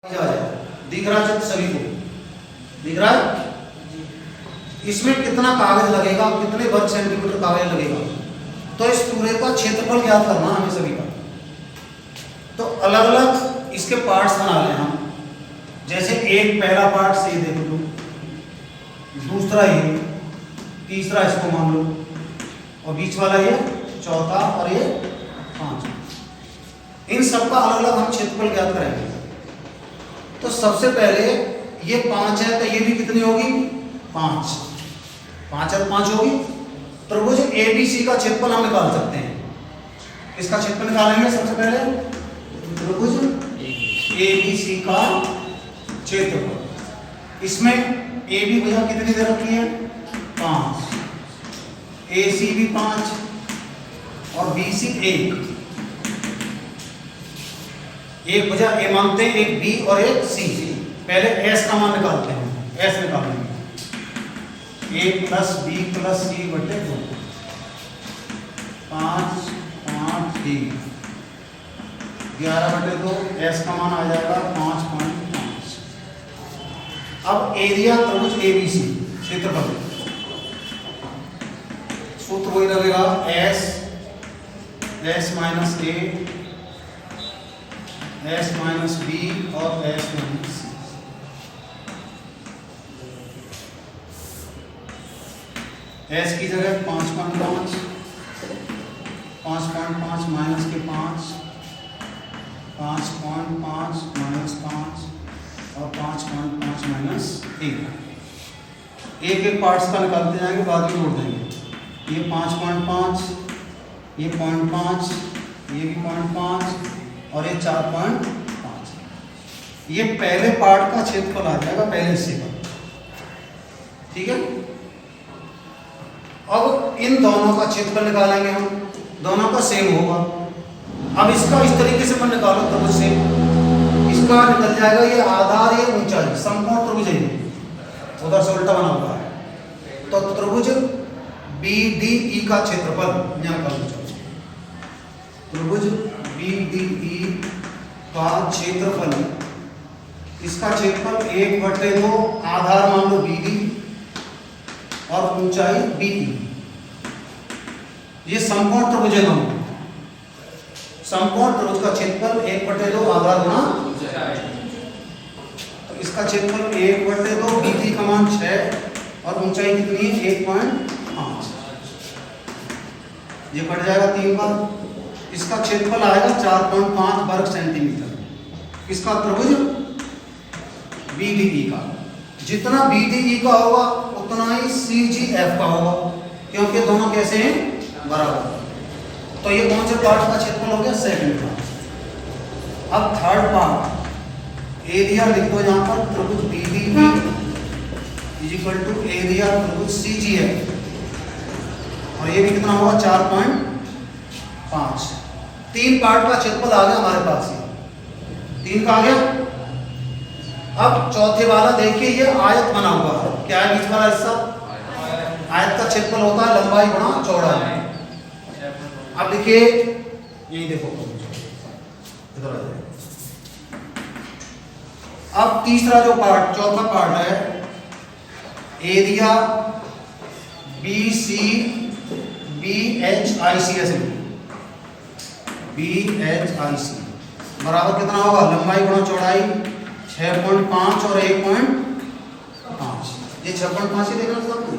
दिख रहा है सभी को? दिख रहा है? इसमें कितना कागज लगेगा, कितने वर्ग सेंटीमीटर कागज लगेगा, तो इस पूरे का क्षेत्रफल ज्ञात करना हमें सभी का। तो अलग अलग इसके पार्ट्स बना लें हम। जैसे एक पहला पार्ट से देखो तुम, दूसरा ये, तीसरा इसको मान लो, और बीच वाला ये चौथा, और ये पांचवा। इन सबका अलग अलग हम क्षेत्रफल ज्ञात करेंगे। तो सबसे पहले ये 5 है, तो ये भी कितनी होगी? 5 5 और 5 होगी। त्रिभुज ABC का क्षेत्रफल हम निकाल सकते हैं। किसका क्षेत्रफल निकालेंगे सबसे पहले? त्रिभुज ABC का क्षेत्रफल। इसमें AB भैया कितनी दे रखी है? 5, AC भी 5 और BC 1। एक वजह ए मानते हैं, एक बी और एक सी। पहले एस का मान निकालते हैं, एस निकालेंगे। ए प्लस बी प्लस सी बटे 2, 5 5 3, 11 बटे 2। एस का मान आ जाएगा 5.5। अब एरिया त्रिभुज ABC क्षेत्रफल, सूत्र वही लगेगा, एस माइनस ए, S माइनस बी और S माइनस सी। S की जगह 5.5, 5.5 माइनस के 5, 5.5 माइनस 5 और 5.5 माइनस 1। एक एक पार्ट्स का निकालते जाएंगे, बाद में जोड़ देंगे। ये 5.5, ये 0.5, ये भी 0.5 और ये 4.5। ये पहले पार्ट का क्षेत्रफल आ जाएगा, पहले हिस्से का। ठीक है। अब इन दोनों का क्षेत्रफल निकालेंगे हम, दोनों का सेम होगा। अब इसका इस तरीके से मन निकालो त्रिभुज से, इसका निकल जाएगा ये आधार, ये ऊंचाई, समकोण त्रिभुज है, उधर से उल्टा बना हुआ है। तो त्रिभुज BDE का क्षेत्रफल यहाँ निकालो। त्रिभुज BDE का क्षेत्रफल, इसका क्षेत्रफल 1/2 आधार मान लो BD और ऊंचाई BE। ये समकोण त्रिभुज है दोनों। समकोण त्रिभुज का क्षेत्रफल 1/2 आधार गुणा ऊंचाई। तो इसका क्षेत्रफल 1/2, BD का मान 6 और ऊंचाई कितनी है? 1.5। ये कट जाएगा 3 बार। इसका क्षेत्रफल आएगा 4.5 वर्ग सेंटीमीटर। इसका त्रिभुज BDE का, जितना BDE का होगा उतना ही CGF का होगा, क्योंकि दोनों कैसे हैं? बराबर। तो ये कौन से पार्ट का क्षेत्रफल हो गया? Second part. अब थर्ड पार्ट, एरिया लिख दो यहाँ पर, त्रिभुज BDE = एरिया त्रिभुज CGF, और ये भी कितना होगा? 4.5। 3 पार्ट का क्षेत्रफल आ गया हमारे पास, ये 3 का आ गया। अब चौथे वाला देखिए, ये आयत बना हुआ है। क्या है बीच वाला हिस्सा? आयत का क्षेत्रफल होता है लंबाई गुणा चौड़ाई। अब देखिए, यही देखो, इधर आ जाए। अब तीसरा जो पार्ट, चौथा पार्ट है, एरिया BHIC बराबर कितना होगा? लंबाई गुणा चौड़ाई 6.5 और 1.5। ये 6.5 ही देखना था आपको,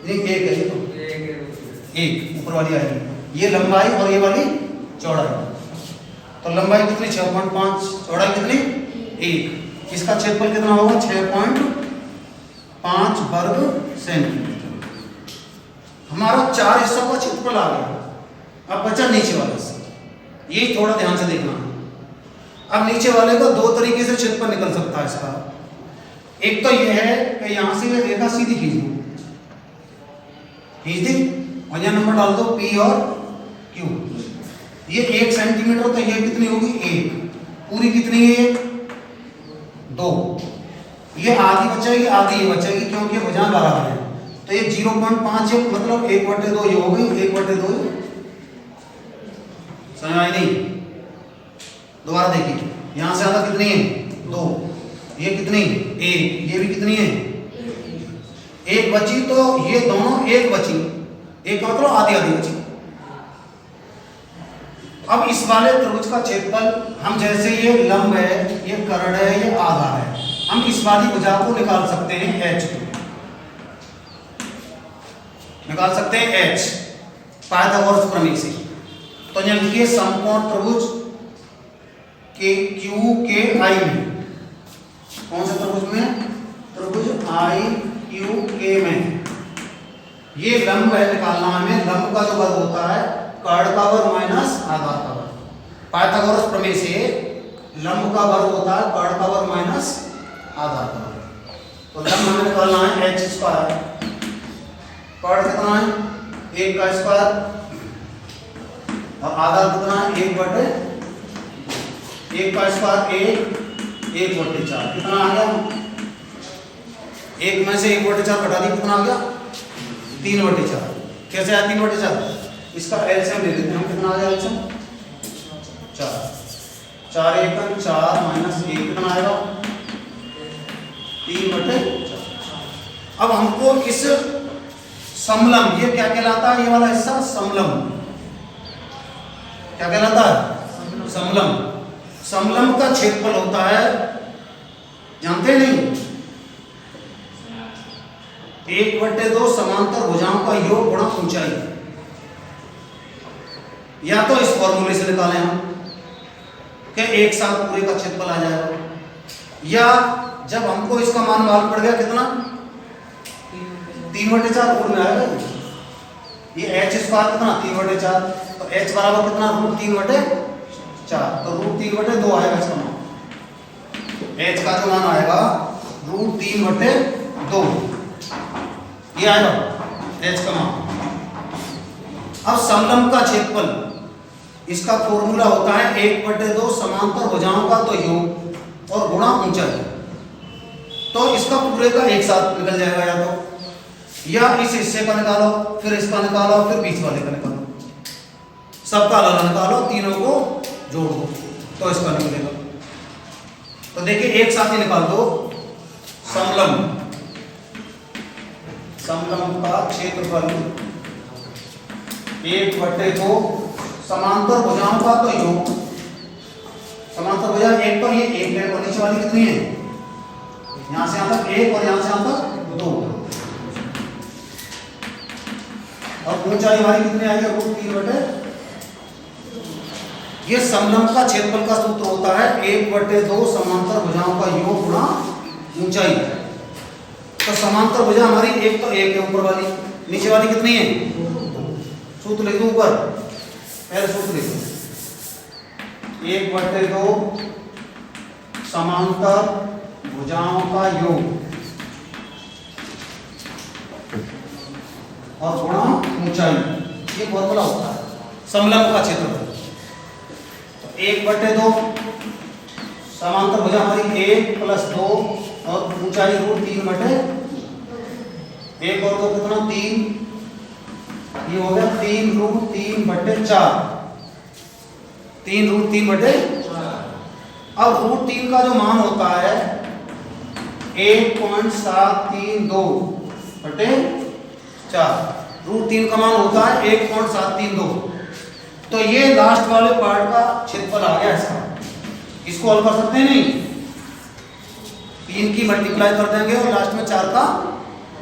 ये 1 है, ये तो 1 ऊपर वाली आएगी। ये लंबाई और ये वाली चौड़ाई। तो लंबाई कितनी? 6.5, चौड़ाई कितनी? 1। इसका क्षेत्रफल कितना होगा? 6.5 वर्ग सेंटीमीटर। हमारा 4 हिस्सों का क्षेत्रफल आ गया। अब बचा नीचे वाला हिस्सा, ये थोड़ा ध्यान से देखना। अब नीचे वाले का 2 तरीके से क्षेत्रफल निकल सकता है इसका। एक तो यह है कि यहां से ये रेखा सीधी खींच दी और यहां नंबर डाल दो P और Q। ये 1 सेंटीमीटर, तो ये कितनी होगी? 1। पूरी कितनी है? 2। ये आधी बचेगी, आधी ये बचेगी, क्योंकि भुजाएं बराबर है। तो ये 0.5 है, मतलब 1/2 ये हो गई, 1/2। समझ आई नहीं? दोबारा देखिए, यहां से आधा कितनी है? 2, ये कितनी, 1, ये भी कितनी है, 1 बची, तो ये दोनों 1 बची, 1 का मतलब आधी आधी बची। अब इस वाले त्रिभुज का क्षेत्रफल हम, जैसे ये लंब है, ये कर्ण है, ये आधा है, हम इस वाली भुजा को निकाल सकते हैं h को, निकाल सकते हैं h पाइथागोरस प्रमेय से। तो जब लिखिए समकोण त्रिभुज के क्यू के आई में, कौन से त्रिभुज में, त्रिभुज आई क्यू के में, ये लंब है, निकालना हमें लंब का जो वर्ग होता है कर्ण का वर्ग माइनस आधार का वर्ग। पाइथागोरस प्रमेय से लंब का वर्ग होता है कर्ण का वर्ग माइनस आधार का वर्ग। तो लंब हमें निकालना है h स्क्वायर, कर्ण कितना है 1 का स्क्वायर, और आधार कितना है 1 बटे 1 का स्क्वायर 1 बटे 4, कितना आ गया, 1 में से 1 बटे 4 घटा दी, कितना आ गया 3 बटे 4। कैसे आया 3 बटे 4, इसका एलसीएम ले लेते हैं हम, कितना आ गया एलसीएम 4, 4 1 4 माइनस 1 कितना आएगा 3 बटे 4। अब हमको इस समलंब, ये क्या कहलाता है, ये वाला हिस्सा समलंब क्या कहलाता है, समलंब। समलंब का क्षेत्रफल होता है, जानते नहीं, 1/2 समांतर भुजाओं का योग गुणा ऊंचाई। या तो इस फॉर्मूले से निकालें हम कि एक साथ पूरे का क्षेत्रफल आ जाएगा, या जब हमको इसका मान मालूम पड़ गया कितना 3/4 और में आएगा, ये h स्क्वायर कितना 3/4, तो h बराबर कितना √3/4, तो √3/2 आएगा इसका मान, h का जो मान आएगा √3/2, ये आएगा h का मान। अब समलंब का क्षेत्रफल, इसका फॉर्मूला होता है 1/2 समांतर भुजाओं का तो योग और गुणा ऊंचाई। तो इसका पूरे का एक साथ निकल जाएगा, या इस हिस्से का निकालो, फिर इसका निकालो, फिर बीच वाले का निकालो, सबका अलग निकालो, तीनों को जोड़ दो तो इसका निकलेगा। तो देखिए एक साथ ही निकाल दो, समलंब, समलंब का क्षेत्रफल 1/2 समांतर भुजाओं का तो योग, समांतर भुजा एक पर ये एक है, और नीचे वाली कितनी है, यहां से यहां तक 1 और यहां से यहां तक 2, और ऊंचाई हमारी कितनी आएगी √3/2। ये समलंब का क्षेत्रफल का सूत्र होता है 1/2 समांतर भुजाओं का योग गुणा ऊंचाई। तो समांतर भुजा हमारी एक तो एक है ऊपर वाली, नीचे वाली कितनी है, सूत्र लिख दो ऊपर, पहले सूत्र लिख दो, 1/2 समांतर भुजाओं का योग और गुणा ऊंचाई, ये फॉर्मूला होता है समलंब का क्षेत्रफल। तो 1/2 समांतर भुजा हमारी 1 + 2 और ऊंचाई √3/1 और 2 कितना 3, ये हो गया 3 √3/4, 3 √3/4। अब √3 का जो मान होता है 1.732/4, √3 का मान होता है 1.732। तो ये लास्ट वाले पार्ट का क्षेत्रफल आ गया इसका, इसको हल कर सकते हैं नहीं, 3 की मल्टीप्लाई कर देंगे और लास्ट में 4 का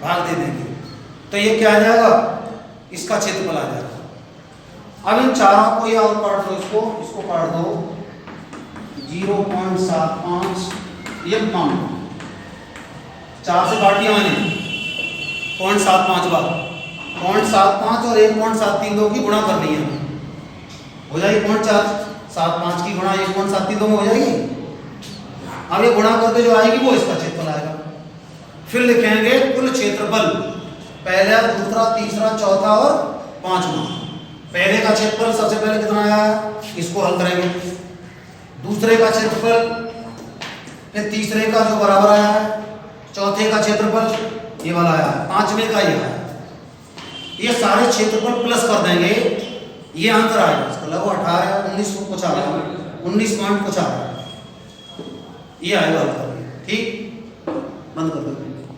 भाग दे देंगे, तो ये क्या आ जाएगा, इसका क्षेत्रफल आ जाएगा। अब इन चारों को या और काट दो, इसको काट दो, 0.75 ये मान 4 से काट दिया मैंने 0.75 बार, 0.75 और 1.732 की गुणा करनी है, हो जाएगी 0.475 की गुणा 1.732 में हो जाएगी। अब ये गुणा करके जो आएगी वो इसका क्षेत्रफल आएगा। फिर लिखेंगे कुल क्षेत्रफल, पहला, दूसरा, तीसरा, चौथा और पांचवा। पहले का क्षेत्रफल सबसे पहले कितना आया, इसको हल करेंगे, दूसरे का क्षेत्रफल, फिर तीसरे का जो बराबर आया है, चौथे का क्षेत्रफल ये वाला आया, पांचवे का ये आया, ये सारे क्षेत्रफल प्लस कर देंगे, ये आंसर आएगा इसका, लगभग 18 19 कुछ आ रहा है, 19 पॉइंट कुछ आ रहा है। ये आएगा उत्तर। ठीक, बंद कर दो।